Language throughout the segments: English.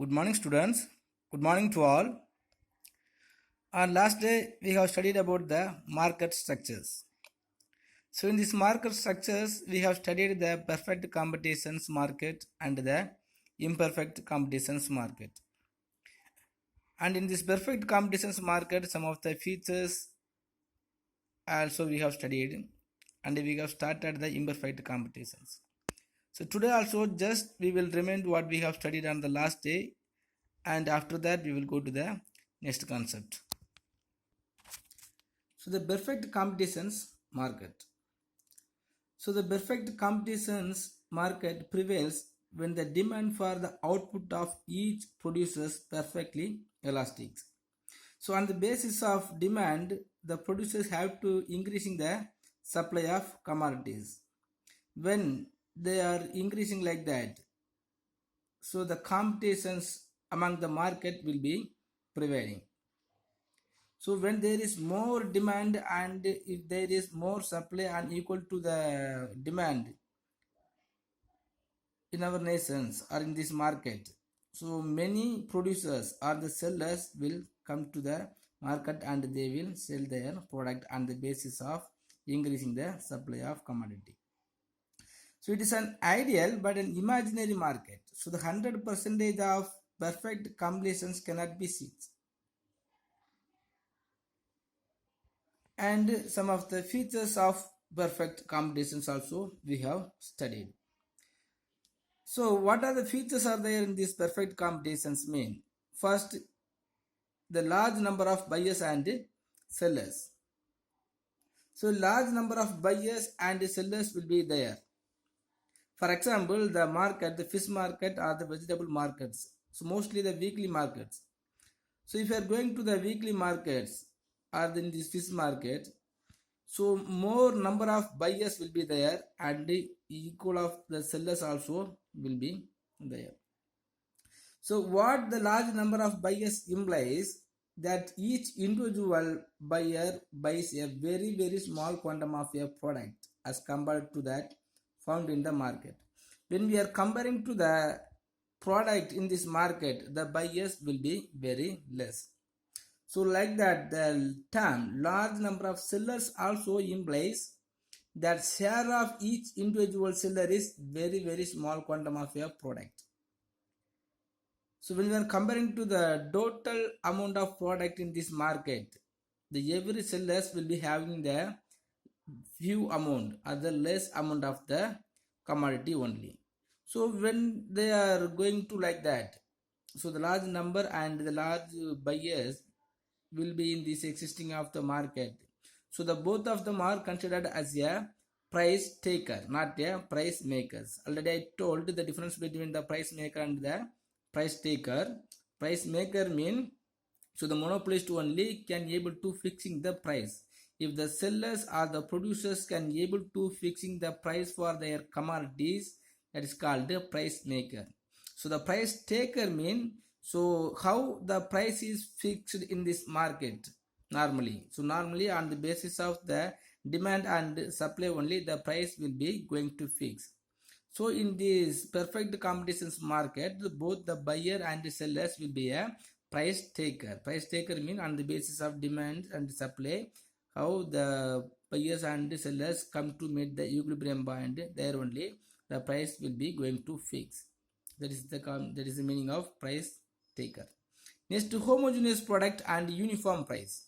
Good morning, students. Good morning to all. On last day, we have studied about the market structures. So, in this market structures, we have studied the perfect competitions market and the imperfect competitions market. And in this perfect competitions market, some of the features also we have studied, and we have started the imperfect competitions. So today also just we will remind what we have studied on the last day, and after that we will go to the next concept. So the perfect competitions market. So the perfect competitions market prevails when the demand for the output of each produces perfectly elastic. So on the basis of demand, the producers have to increasing the supply of commodities. When they are increasing like that, so the competitions among the market will be prevailing. So when there is more demand and if there is more supply and equal to the demand in our nations or in this market, so many producers or the sellers will come to the market and they will sell their product on the basis of increasing the supply of commodity. So it is an ideal but an imaginary market. So the 100% of perfect combinations cannot be seen. And some of the features of perfect combinations also we have studied. So what are the features are there in these perfect combinations mean? First, the large number of buyers and sellers. So large number of buyers and sellers will be there. For example, the market, the fish market or the vegetable markets. So mostly the weekly markets. So if you are going to the weekly markets or in this fish market, so more number of buyers will be there and the equal of the sellers also will be there. So what the large number of buyers implies that each individual buyer buys a very small quantum of a product as compared to that found in the market. When we are comparing to the product in this market, the buyers will be very less. So like that, the term large number of sellers also implies that share of each individual seller is very small quantum of a product. So when we are comparing to the total amount of product in this market, the every sellers will be having the few amount or the less amount of the commodity only. So when they are going to like that, so the large number and the large buyers will be in this existing of the market. So the both of them are considered as a price taker, not a price makers. Already I told the difference between the price maker and the price taker. Price maker mean so the monopolist only can able to fixing the price. If the sellers or the producers can able to fixing the price for their commodities, that is called the price maker. So the price taker mean so how the price is fixed in this market normally. So normally on the basis of the demand and supply only the price will be going to fix. So in this perfect competitions market, both the buyer and the sellers will be a price taker. Price taker means on the basis of demand and supply, how the buyers and the sellers come to meet the equilibrium point, there only the price will be going to fix. That is the meaning of price taker. Next, homogeneous product and uniform price.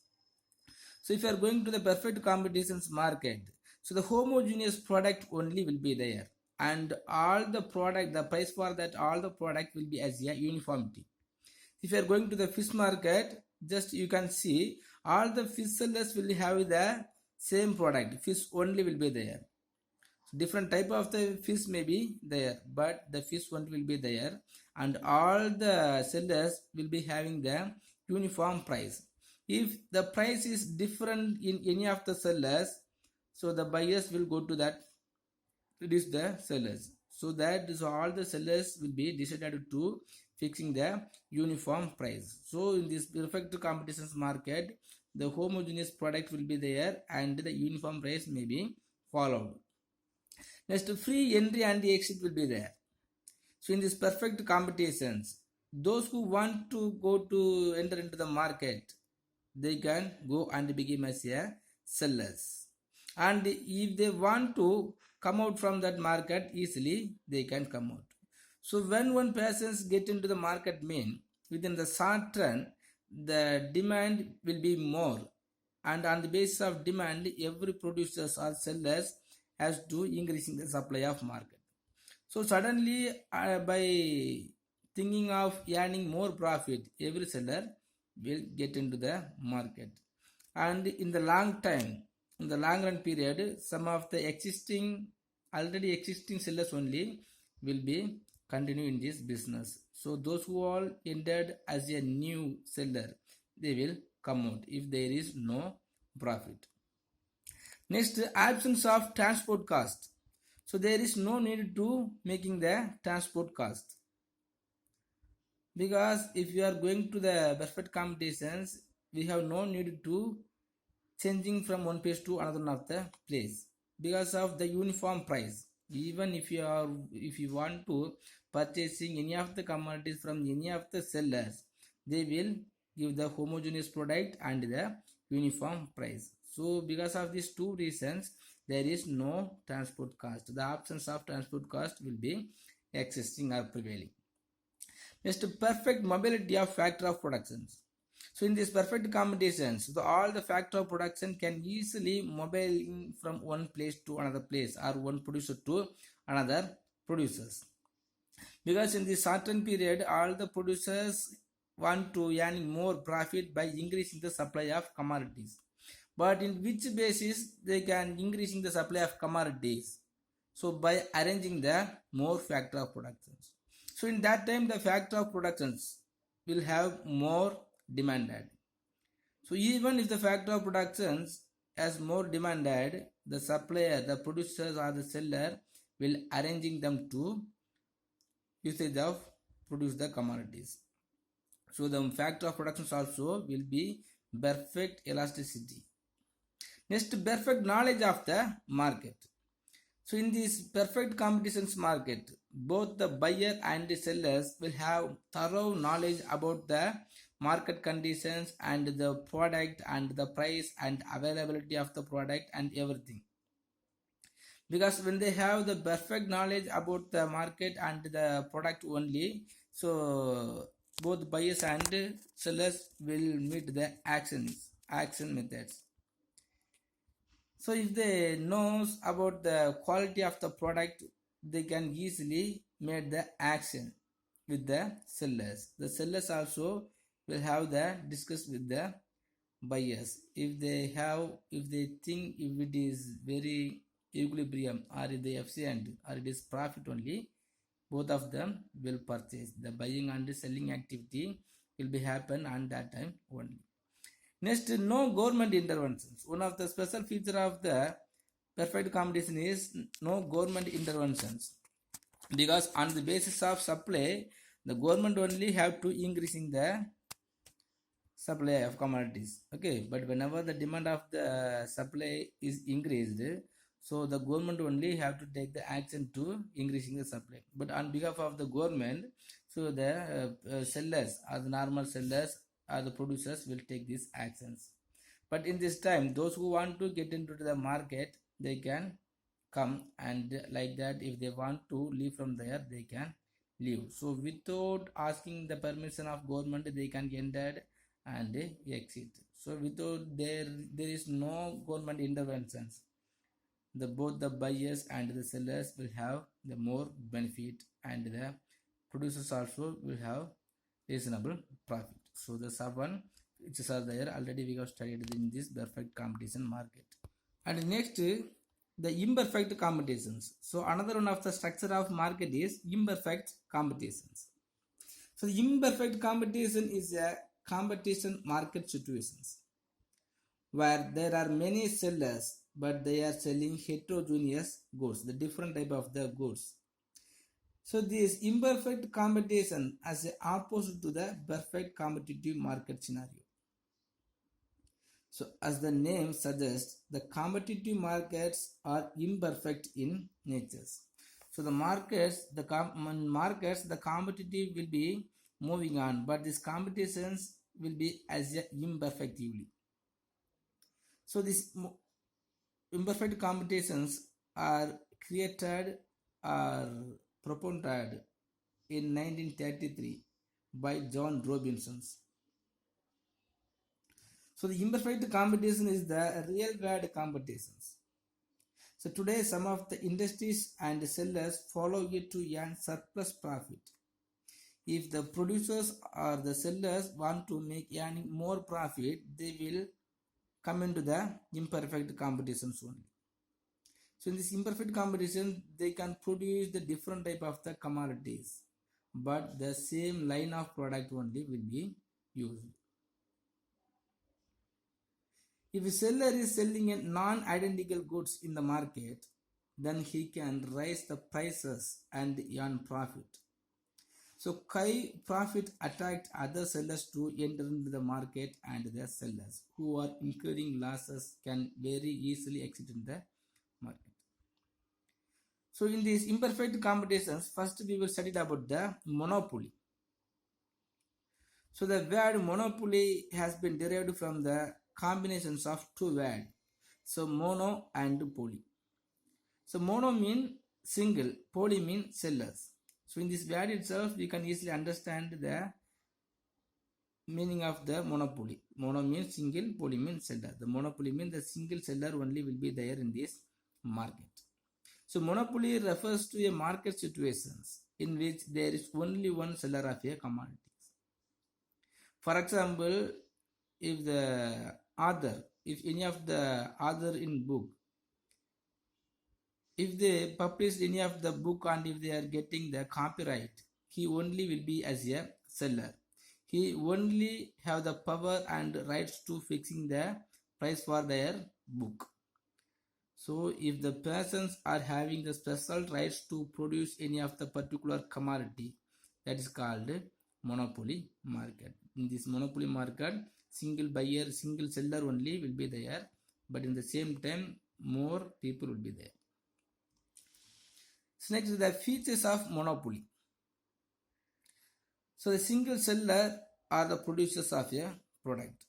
So if you are going to the perfect competitions market, so the homogeneous product only will be there, and all the product, the price for that all the product will be as a uniformity. If you are going to the fish market, just you can see all the fish sellers will have the same product. Fish only will be there. Different type of the fish may be there, but the fish one will be there, and all the sellers will be having the uniform price. If the price is different in any of the sellers, so the buyers will go to that reduce the sellers, so that is all the sellers will be decided to fixing the uniform price. So in this perfect competitions market, the homogeneous product will be there and the uniform price may be followed. Next, free entry and exit will be there. So in this perfect competitions, those who want to go to enter into the market, they can go and become as a sellers. And if they want to come out from that market easily, they can come out. So when one person get into the market mean, within the short run, the demand will be more, and on the basis of demand, every producers or sellers has to increasing the supply of market. So suddenly, by thinking of earning more profit, every seller will get into the market. And in the long time, in the long run period, some of the already existing sellers only will be continue in this business. So those who all entered as a new seller, they will come out if there is no profit. Next, absence of transport cost. So there is no need to making the transport cost, because if you are going to the perfect competitions, we have no need to changing from one place to another of the place because of the uniform price. Even if you want to purchasing any of the commodities from any of the sellers, they will give the homogeneous product and the uniform price. So because of these two reasons, there is no transport cost. The absence of transport cost will be existing or prevailing. Next, perfect mobility of factor of productions. So in this perfect competitions, all the factor of production can easily mobile from one place to another place or one producer to another producers. Because in this certain period, all the producers want to earn more profit by increasing the supply of commodities. But in which basis they can increasing the supply of commodities? So by arranging the more factor of productions. So in that time, the factor of productions will have more demanded. So even if the factor of productions has more demanded, the supplier, the producers or the seller will arranging them to usage of produce the commodities. So the factor of productions also will be perfect elasticity. Next, perfect knowledge of the market. So in this perfect competitions market, both the buyer and the sellers will have thorough knowledge about the market conditions and the product and the price and availability of the product and everything. Because when they have the perfect knowledge about the market and the product only, so both buyers and sellers will meet the action methods. So if they knows about the quality of the product, they can easily make the action with the sellers. The sellers also will have the discuss with the buyers. If they think if it is very equilibrium or if they efficient or it is profit only, both of them will purchase. The buying and the selling activity will be happen on that time only. Next, no government interventions. One of the special feature of the perfect competition is no government interventions, because on the basis of supply, the government only have to increasing the supply of commodities. Okay, but whenever the demand of the supply is increased, so the government only have to take the action to increasing the supply. But on behalf of the government, so the sellers or the normal sellers or the producers will take these actions. But in this time, those who want to get into the market, they can come, and like that if they want to leave from there, they can leave. So without asking the permission of government, they can enter and exit. So without there is no government interventions, the both the buyers and the sellers will have the more benefit, and the producers also will have reasonable profit. So the seven which are there already we have studied in this perfect competition market. And next, the imperfect competitions. So another one of the structure of market is imperfect competitions. So the imperfect competition is a competition market situations where there are many sellers but they are selling heterogeneous goods, the different type of the goods. So this imperfect competition as a opposite to the perfect competitive market scenario. So as the name suggests, the competitive markets are imperfect in nature. So the markets, the competitive will be moving on, but these competitions will be as a imperfectively. So these imperfect competitions are created or proposed in 1933 by John Robinson. So the imperfect competition is the real world competitions. So today some of the industries and sellers follow it to earn surplus profit. If the producers or the sellers want to make earning more profit, they will come into the imperfect competitions only. So in this imperfect competition, they can produce the different type of the commodities, but the same line of product only will be used. If a seller is selling a non-identical goods in the market, then he can raise the prices and earn profit. So high profit attract other sellers to enter into the market, and the sellers who are incurring losses can very easily exit in the market. So in these imperfect competitions, first we will study about the monopoly. So the word monopoly has been derived from the combinations of two words. So mono and poly. So mono mean single, poly mean sellers. So in this word itself, we can easily understand the meaning of the monopoly. Mono means single, poly means seller. The monopoly means the single seller only will be there in this market. So monopoly refers to a market situations in which there is only one seller of a commodity. For example, if any of the author in book, if they publish any of the book and if they are getting the copyright, he only will be as a seller. He only have the power and rights to fixing the price for their book. So if the persons are having the special rights to produce any of the particular commodity, that is called monopoly market. In this monopoly market, single buyer, single seller only will be there, but in the same time, more people will be there. So next is the features of monopoly. So the single seller are the producers of a product.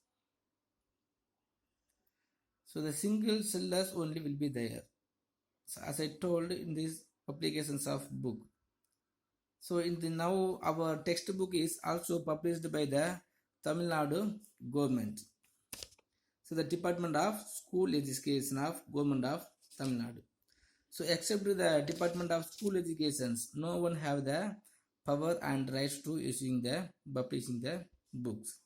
So the single sellers only will be there. So as I told in these publications of book. So in the now our textbook is also published by the Tamil Nadu government. So the Department of School Education of Government of Tamil Nadu. So except the Department of School Education, no one have the power and rights to issuing the publishing the books.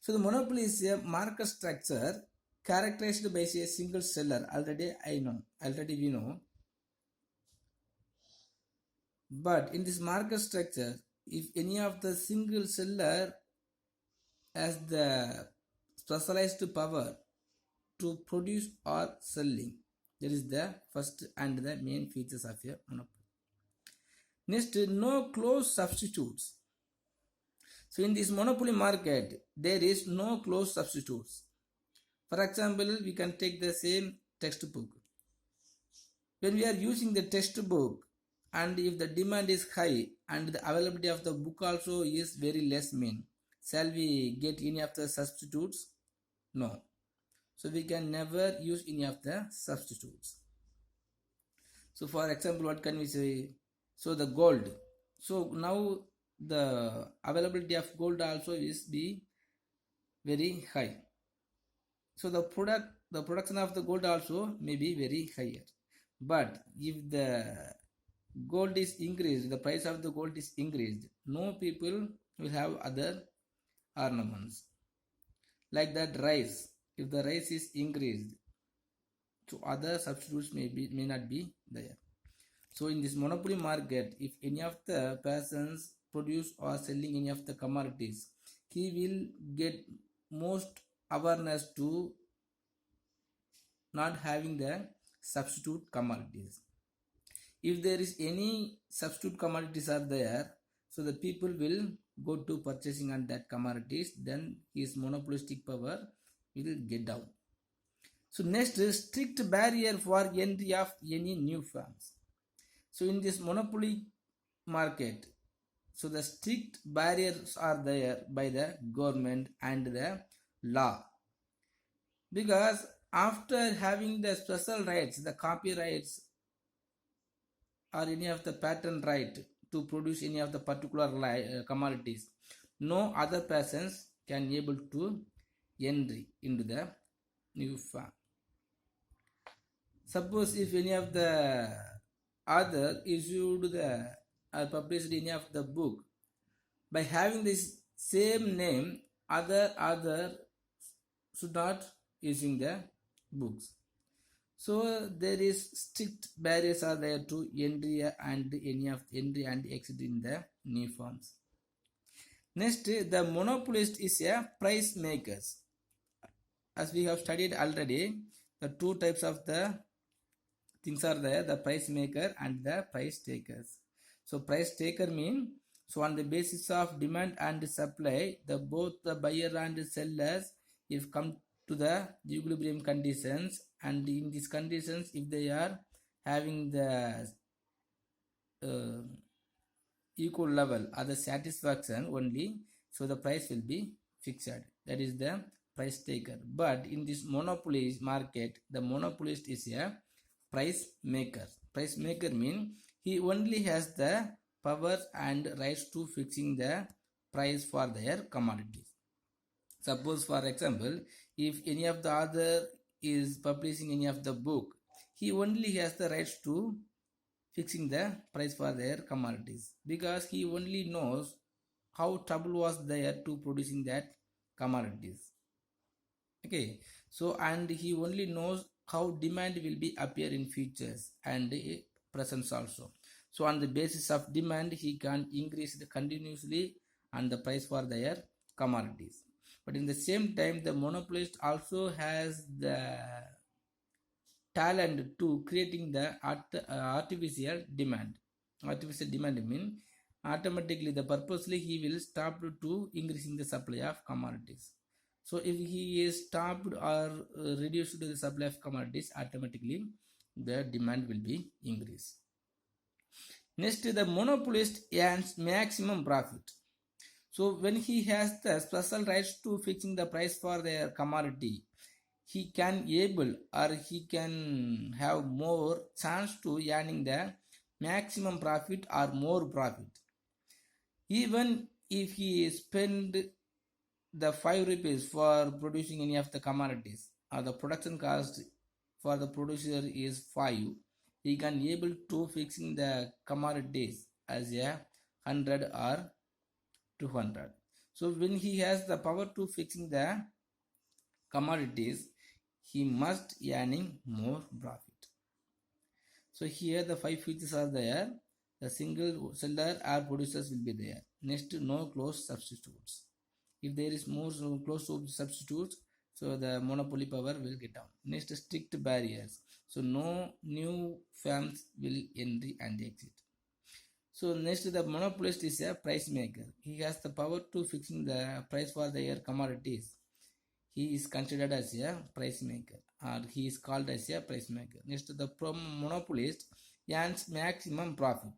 So the monopoly is a market structure characterized by a single seller. Already we know. But in this market structure, if any of the single seller has the specialized power to produce or selling, that is the first and the main features of a monopoly. Next, no close substitutes. So in this monopoly market, there is no close substitutes. For example, we can take the same textbook. When we are using the textbook, and if the demand is high and the availability of the book also is very less shall we get any of the substitutes? No. So we can never use any of the substitutes. So for example, what can we say? So the gold. So now the availability of gold also is be very high. So the production of the gold also may be very higher. But if the gold is increased, the price of the gold is increased, no people will have other ornaments. Like that rice, if the rice is increased, so other substitutes may not be there. So in this monopoly market, if any of the persons produce or selling any of the commodities, he will get most awareness to not having the substitute commodities. If there is any substitute commodities are there, so the people will go to purchasing on that commodities, then his monopolistic power will get down. So next is strict barrier for entry of any new firms. So in this monopoly market, So the strict barriers are there by the government and the law, because after having the special rights, the copyrights or any of the patent right to produce any of the particular commodities, no other persons can able to entry into the new farm. Suppose if any of the author issued the or published any of the book, by having this same name, other should not using the books. So there is strict barriers are there to entry and any of entry and exit in the new forms. Next, the monopolist is a price makers. As we have studied already, the two types of the things are there, the price maker and the price takers. So price taker mean, so on the basis of demand and supply, the both the buyer and the sellers if come to the equilibrium conditions, and in these conditions if they are having the equal level or the satisfaction only, so the price will be fixed. That is the price taker. But in this monopoly market, the monopolist is a price maker. Price maker mean he only has the power and rights to fixing the price for their commodities. Suppose for example, if any of the author is publishing any of the book, he only has the rights to fixing the price for their commodities, because he only knows how trouble was there to producing that commodities. Okay, so and he only knows how demand will be appear in futures and presence also. So on the basis of demand, he can increase the continuously and the price for their commodities. But in the same time, the monopolist also has the talent to creating the artificial demand. Artificial demand mean automatically the purposely he will stop to increasing the supply of commodities. So if he is stopped or reduced the supply of commodities, automatically the demand will be increased. Next, the monopolist earns maximum profit. So when he has the special rights to fixing the price for their commodity, he can able or he can have more chance to earning the maximum profit or more profit. Even if he spend the 5 rupees for producing any of the commodities, or the production cost for the producer is 5, he can able to fixing the commodities as a 100 or 200. So when he has the power to fixing the commodities, he must earning more profit. So here the 5 features are there. The single seller or producers will be there. Next, no close substitutes. If there is more close substitutes, so the monopoly power will get down. Next, strict barriers. So no new firms will enter and exit. So next, the monopolist is a price maker. He has the power to fixing the price for their commodities. He is considered as a price maker, or he is called as a price maker. Next, the monopolist earns maximum profit.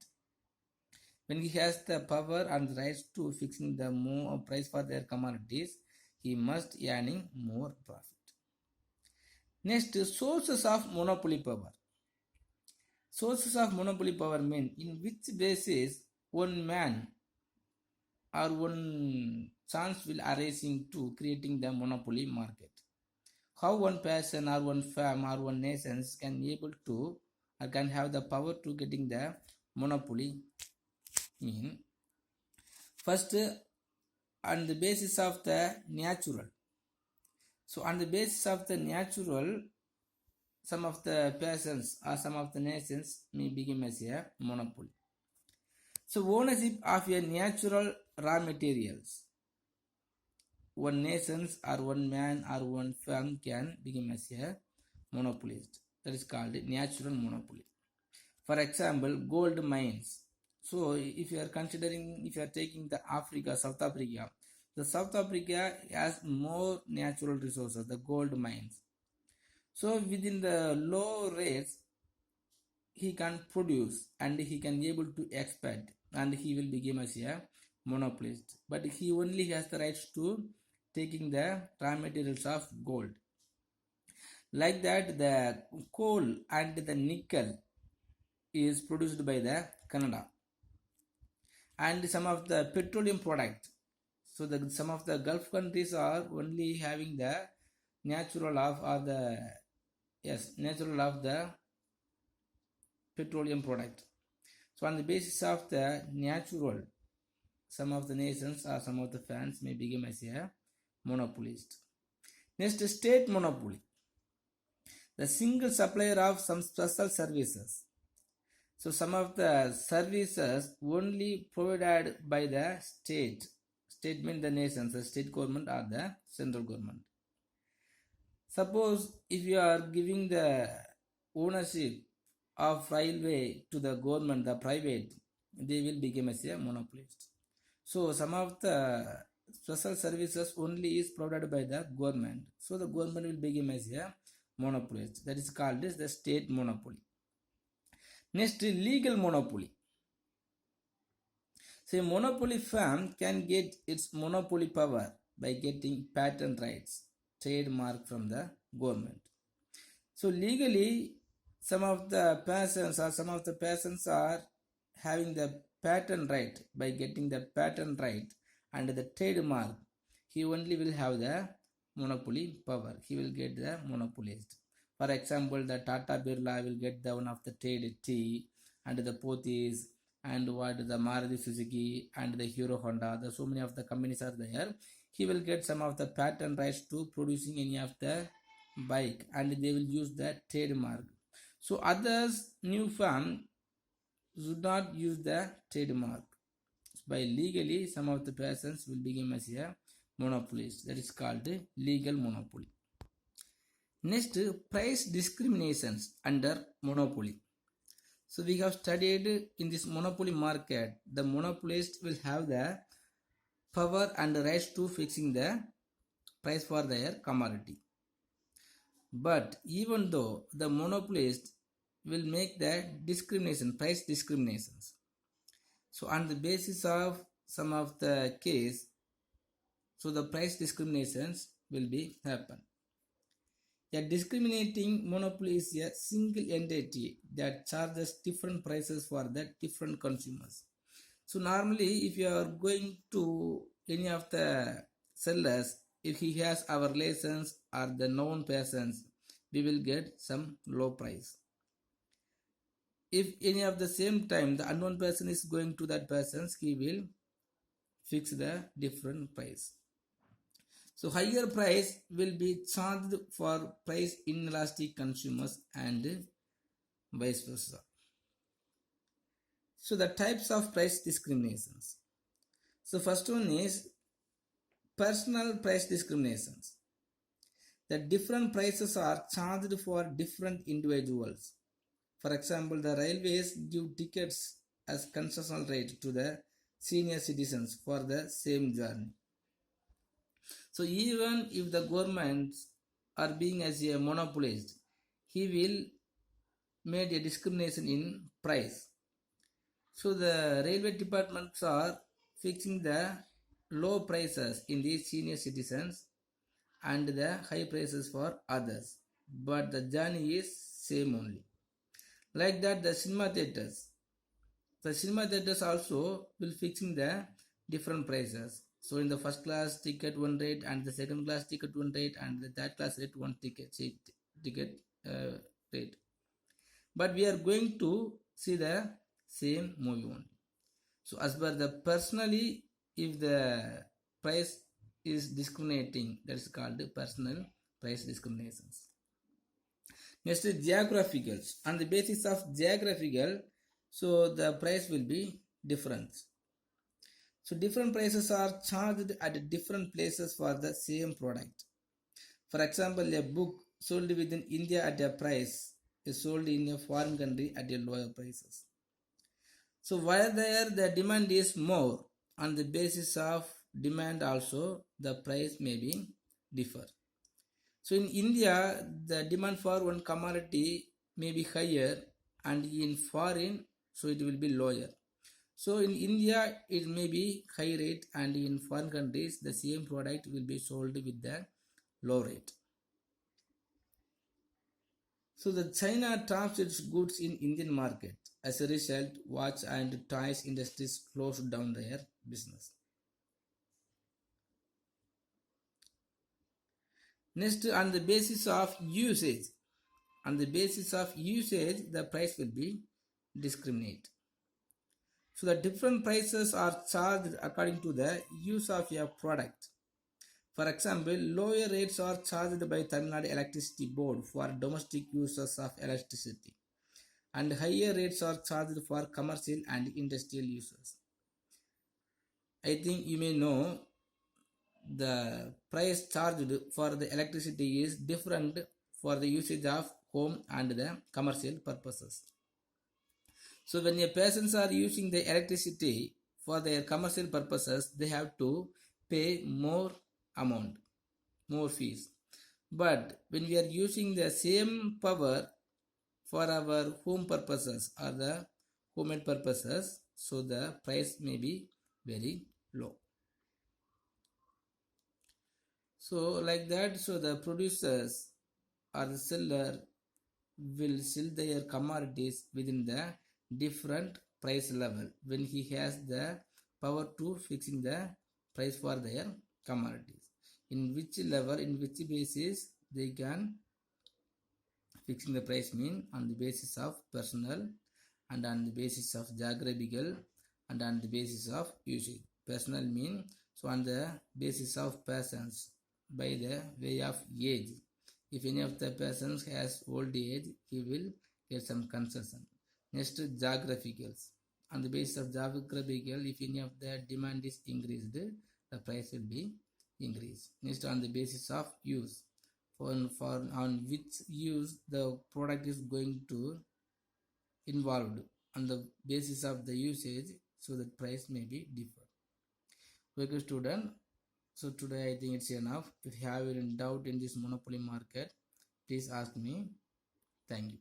When he has the power and the rights to fixing the more price for their commodities, he must earning more profit. Next, sources of monopoly power. Sources of monopoly power mean in which basis one man or one chance will arise into creating the monopoly market. How one person or one firm or one nation can able to or can have the power to getting the monopoly mean, first on the basis of the natural. So on the basis of the natural, some of the persons or some of the nations may become as a monopoly. So ownership of a natural raw materials, one nations or one man or one firm can become as a monopolist. That is called natural monopoly. For example, gold mines. So if you are considering, if you are taking the Africa, South Africa, the South Africa has more natural resources, the gold mines. So within the low rates, he can produce and he can be able to export and he will become as a monopolist. But he only has the rights to taking the raw materials of gold. Like that, the coal and the nickel is produced by the Canada, and some of the petroleum product. So some of the Gulf countries are only having the natural of or the natural of the petroleum product. So on the basis of the natural, some of the nations or some of the fans may become as a monopolist. Next, state monopoly. The single supplier of some special services. So some of the services only provided by the state. State means the nations, the state government or the central government. Suppose if you are giving the ownership of railway to the government, the private, they will become as a monopolist. So some of the special services only is provided by the government. So the government will become as a monopolist. That is called as the state monopoly. Next, legal monopoly. So a monopoly firm can get its monopoly power by getting patent rights, trademark from the government. So legally, some of the persons are having the patent right. By getting the patent right and the trademark, he only will have the monopoly power. He will get the monopolist. For example, the Tata Birla will get the one of the trade tea, and the Pothys, and what the Maruti Suzuki and the Hero Honda. The so many of the companies are there. He will get some of the patent rights to producing any of the bike, and they will use that trademark. So others new firm should not use the trademark. By legally, some of the persons will become as a monopolist. That is called legal monopoly. Next, price discriminations under monopoly. So we have studied in this monopoly market, the monopolist will have the power and rights to fixing the price for their commodity. But even though the monopolist will make the price discriminations. So on the basis of some of the case, so the price discriminations will be happen. A discriminating monopoly is a single entity that charges different prices for the different consumers. So normally, if you are going to any of the sellers, if he has our relations or the known persons, we will get some low price. If any of the same time the unknown person is going to that persons, he will fix the different price. So higher price will be charged for price inelastic consumers and vice versa. So the types of price discriminations. So first one is personal price discriminations. The different prices are charged for different individuals. For example, the railways give tickets as concessional rate to the senior citizens for the same journey. So even if the governments are being as a monopolist, he will make a discrimination in price. So the railway departments are fixing the low prices in the senior citizens and the high prices for others, but the journey is same only. Like that, the cinema theaters also will fixing the different prices. So in the first class ticket one rate, and the second class ticket one rate, and the third class rate one ticket rate. But we are going to see the same movie only. So as per the personally, if the price is discriminating, that is called personal price discriminations. Next is geographical. On the basis of geographical, so the price will be different. So different prices are charged at different places for the same product. For example, a book sold within India at a price is sold in a foreign country at a lower prices. So while there the demand is more, on the basis of demand also the price may be differ. So in India, the demand for one commodity may be higher, and in foreign, so it will be lower. So in India, it may be high rate, and in foreign countries, the same product will be sold with the low rate. So the China traps its goods in Indian market. As a result, watch and toys industries closed down their business. Next, on the basis of usage, the price will be discriminate. So the different prices are charged according to the use of your product. For example, lower rates are charged by Tamil Nadu Electricity Board for domestic users of electricity, and higher rates are charged for commercial and industrial users. I think you may know the price charged for the electricity is different for the usage of home and the commercial purposes. So when a persons are using the electricity for their commercial purposes, they have to pay more amount, more fees. But when we are using the same power for our home purposes or the homemade purposes, so the price may be very low. So like that, so the producers or the seller will sell their commodities within the different price level when he has the power to fixing the price for their commodities. In which level, in which basis they can fixing the price mean on the basis of personal and on the basis of geographical and on the basis of usage. Personal mean so on the basis of persons by the way of age. If any of the persons has old age, he will get some concession. Next, geographicals. On the basis of geographical, if any of the demand is increased, the price will be increased. Next, on the basis of use, for on which use the product is going to involved on the basis of the usage, so the price may be different. Okay, student. So today I think it's enough. If you have any doubt in this monopoly market, please ask me. Thank you.